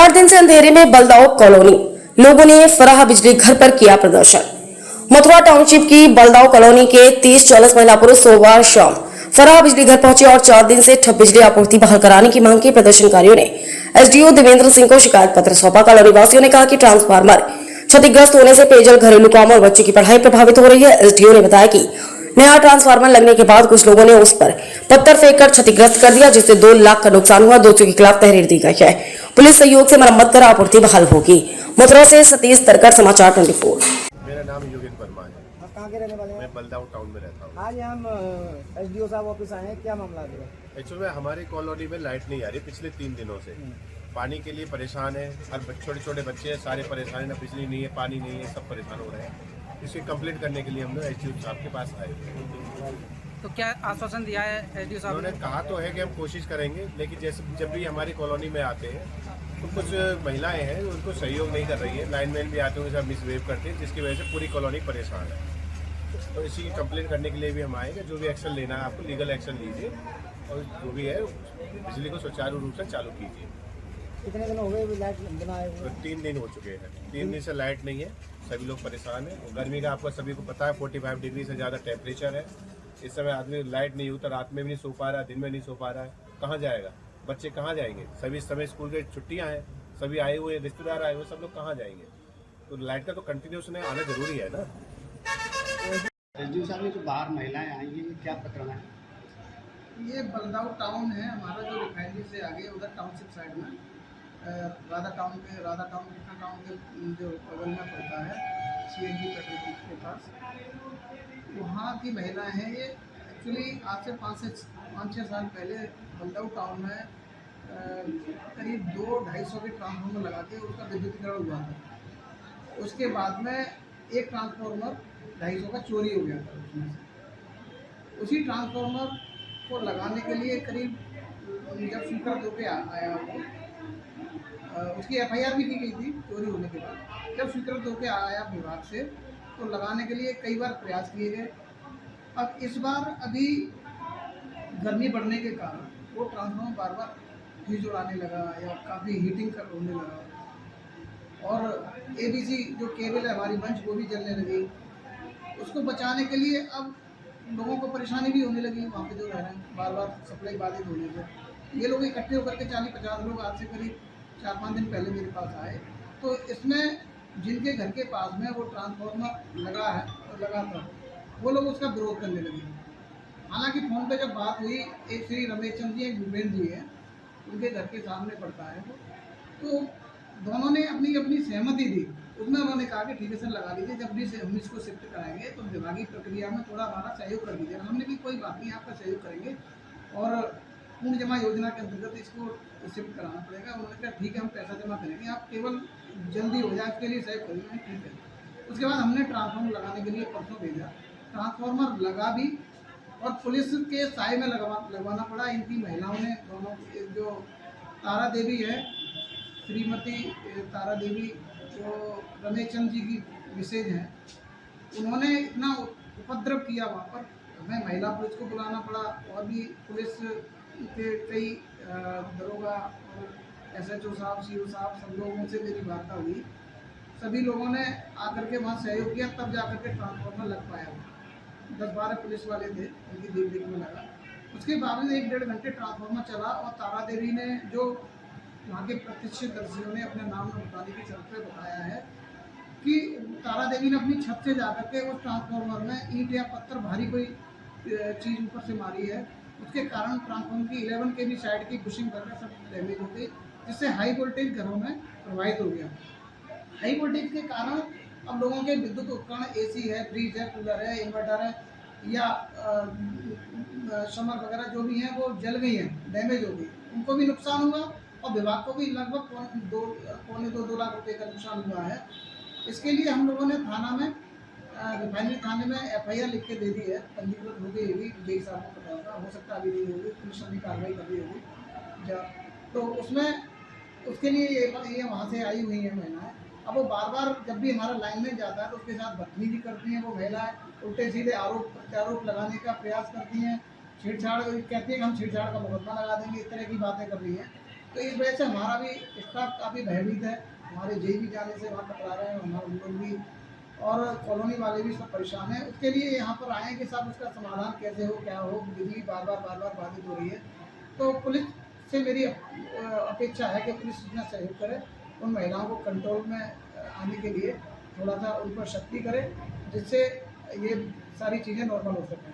4 दिन से अंधेरे में बलदाऊ कॉलोनी, लोगों ने फराह बिजली घर पर किया प्रदर्शन। मथुरा टाउनशिप की बलदाऊ कॉलोनी के 30-40 महिला पुरुष सोमवार शाम फराह बिजली घर पहुंचे और 4 दिन से ठप बिजली आपूर्ति बहाल कराने की मांग की। प्रदर्शनकारियों ने एसडीओ देवेंद्र सिंह को शिकायत पत्र सौंपा। कॉलोनी वासियों ने कहा कि ट्रांसफार्मर क्षतिग्रस्त होने से पेयजल, घरेलू काम और बच्चों की पढ़ाई प्रभावित हो रही है। एसडीओ ने बताया कि नया ट्रांसफार्मर लगने के बाद कुछ लोगों ने उस पर पत्थर फेंककर क्षतिग्रस्त कर दिया, जिससे 2 लाख का नुकसान हुआ। दोषियों के खिलाफ तहरीर दी गई है। पुलिस सहयोग से मरम्मत कर आपूर्ति बहाल होगी। मथुरा से सतीश तरकर, समाचार 24। मेरा नाम योगेंद्र वर्मा है। आप कहाँ के रहने वाले हैं? मैं बलदाऊ टाउन में रहता हूँ। आज हम एसडीओ साहब ऑफिस आए हैं, क्या मामला है? एक्चुअली में हमारी कॉलोनी में लाइट नहीं आ रही पिछले 3 दिनों से। पानी के लिए परेशान है, हर छोटे छोटे बच्चे हैं, सारे परेशान हैं। ना बिजली नहीं है, पानी नहीं है, सब परेशान हो रहे हैं। इसकी कंप्लेंट करने के लिए हम लोग एसडीओ साहब के पास आए हुए। तो क्या आश्वासन दिया है एसडीओ साहब ने? उन्होंने कहा तो है कि हम कोशिश करेंगे, लेकिन जैसे जब भी हमारी कॉलोनी में आते हैं तो कुछ महिलाएं हैं उनको सहयोग नहीं कर रही है। लाइनमैन भी आते हैं, सब मिसबिहेव करते हैं, जिसकी वजह से पूरी कॉलोनी परेशान है। तो इसी की कंप्लेंट करने के लिए भी हम आएंगे। जो भी एक्शन लेना है आपको लीगल एक्शन लीजिए और जो भी है बिजली को सुचारू रूप से चालू कीजिए। कितने दिन हो गए लाइट बिना आए हुए? तो 3 दिन हो चुके हैं। 3 दिन से लाइट नहीं है, सभी लोग परेशान हैं। गर्मी का आपको सभी को पता है, 45 डिग्री से ज़्यादा टेम्परेचर है। इस समय आदमी लाइट नहीं होता, रात में भी नहीं सो पा रहा है, दिन में नहीं सो पा रहा है। कहाँ जाएगा? बच्चे कहाँ जाएंगे? सभी इस समय स्कूल के छुट्टियाँ हैं, सभी आए हुए रिश्तेदार आए हुए, सब लोग कहाँ जाएंगे? तो लाइट का तो कंटिन्यूस आना जरूरी है ना। एसडीओ साहब, ये जो बाहर महिलाएं आई हैं, ये क्या प्रकरण है? ये बलदाऊ टाउन है हमारा, जो रिफाइनरी से आगे उधर टाउनशिप साइड में राधा टाउन के जो बगल में पड़ता है, सीएनजी पेट्रोल पंप के पास, वहाँ की महिलाएं हैं। ये एक्चुअली आज से 5-6 साल पहले बलदाऊ टाउन में करीब 200-250 के ट्रांसफार्मर लगा के उसका विद्युतीकरण हुआ था। उसके बाद में एक ट्रांसफार्मर 250 का चोरी हो गया था उसमें से। उसी ट्रांसफार्मर को लगाने के लिए करीब जब स्वीकृत होकर आया वो, उसकी एफआईआर भी की गई थी चोरी होने के बाद। जब स्वीकृत होकर आया विभाग से, तो लगाने के लिए कई बार प्रयास किए गए। अब इस बार अभी गर्मी बढ़ने के कारण वो ट्रांसफार्मर बार बार फ्यूज उड़ाने लगा या काफ़ी हीटिंग होने लगा, और एबीसी जो केबल है हमारी मंच, वो भी जलने लगी। उसको बचाने के लिए अब लोगों को परेशानी भी होने लगी, वहाँ पे जो रह रहे हैं, बार बार सप्लाई बाधित होने से। ये लोग इकट्ठे होकर के 40-50 लोग आज से करीब 4-5 दिन पहले मेरे पास आए। तो इसमें जिनके घर के पास में वो ट्रांसफार्मर लगा है और लगा था, वो लोग उसका विरोध करने लगे। हालांकि फ़ोन पे जब बात हुई, एक श्री रमेश चंद जी, एक भूपेंद्र जी हैं, उनके घर के सामने पड़ता है वो, तो दोनों ने अपनी अपनी सहमति दी। उसमें उन्होंने कहा कि ठीक है सर, लगा दीजिए, जब भी हम इसको शिफ्ट कराएंगे तो विभागीय प्रक्रिया में थोड़ा हमारा सहयोग कर दीजिए। हमने भी कोई बात नहीं, आपका सहयोग करेंगे और पूर्ण जमा योजना के अंतर्गत इसको शिफ्ट कराना पड़ेगा। उन्होंने कहा ठीक है, हम पैसा जमा करेंगे, आप केवल जल्दी हो जाए इसके लिए सहयोग करेंगे। ठीक है। उसके बाद हमने ट्रांसफार्मर लगाने के लिए परसों भेजा। ट्रांसफार्मर लगा भी, और पुलिस के साय में लगवाना पड़ा। इनकी महिलाओं ने, दोनों, जो तारा देवी है, श्रीमती तारा देवी, जो रमेश चंद जी की मिसेज हैं, उन्होंने इतना उपद्रव किया वहाँ पर, हमें महिला पुलिस को बुलाना पड़ा। और भी पुलिस के कई दरोगा और एसएचओ साहब, सीओ साहब, सब लोगों से मेरी वार्ता हुई। सभी लोगों ने आकर के वहाँ सहयोग किया, तब जाकर के ट्रांसफार्मर लग पाया। 10-12 पुलिस वाले थे, उनकी देख में लगा। उसके बाद में 1-1.5 घंटे ट्रांसफार्मर चला, और तारा देवी ने, जो वहाँ के प्रत्यक्षदर्शियों ने अपने नाम में बताने की शर्त पे बताया है कि तारा देवी ने अपनी छत से जाकर के उस ट्रांसफार्मर में ईंट या पत्थर, भारी कोई चीज़ ऊपर से मारी है। उसके कारण ट्रांसफार्मर की 11 kV साइड की बुशिंग करके सब डैमेज हो गई, जिससे हाई वोल्टेज घरों में प्रभावित हो गया। हाई वोल्टेज के कारण अब लोगों के विद्युत उपकरण, एसी है, फ्रिज है, कूलर है, इन्वर्टर है, या समर वगैरह जो भी हैं, वो जल गई हैं, डैमेज हो गई, उनको भी नुकसान हुआ। और विभाग को भी लगभग 2.25-2 लाख रुपए का नुकसान हुआ है। इसके लिए हम लोगों ने थाना में, रिफाइनरी थाने में एफआईआर लिख के दे दी है। पंजीकृत हो गई होगी, जेई साहब को पता होगा, हो सकता अभी नहीं होगी, पुलिस अपनी कार्रवाई कर रही होगी। तो उसमें उसके लिए ये वहाँ से आई हुई है महिलाएं। अब वो बार बार जब भी हमारा लाइन में जाता है तो उसके साथ बदतमीजी करती हैं वो महिलाएं, उल्टे सीधे आरोप प्रत्यारोप लगाने का प्रयास करती हैं, छेड़छाड़ कहती है कि हम छेड़छाड़ का मुकदमा लगा देंगे, इस तरह की बातें कर रही हैं। तो इस वजह से हमारा भी स्टाफ काफ़ी भयभीत है। हमारे जेई भी जाने से वहाँ टकरा रहे हैं, हमारे हम लोग भी और कॉलोनी वाले भी सब परेशान हैं। उसके लिए यहाँ पर आए हैं कि साहब उसका समाधान कैसे हो, क्या हो, बिजली बार बार बाधित हो रही है। तो पुलिस से मेरी अपेक्षा है कि पुलिस इतना सहयोग करे, उन महिलाओं को कंट्रोल में आने के लिए थोड़ा सा उन पर सख्ती करे, जिससे ये सारी चीज़ें नॉर्मल हो सकें।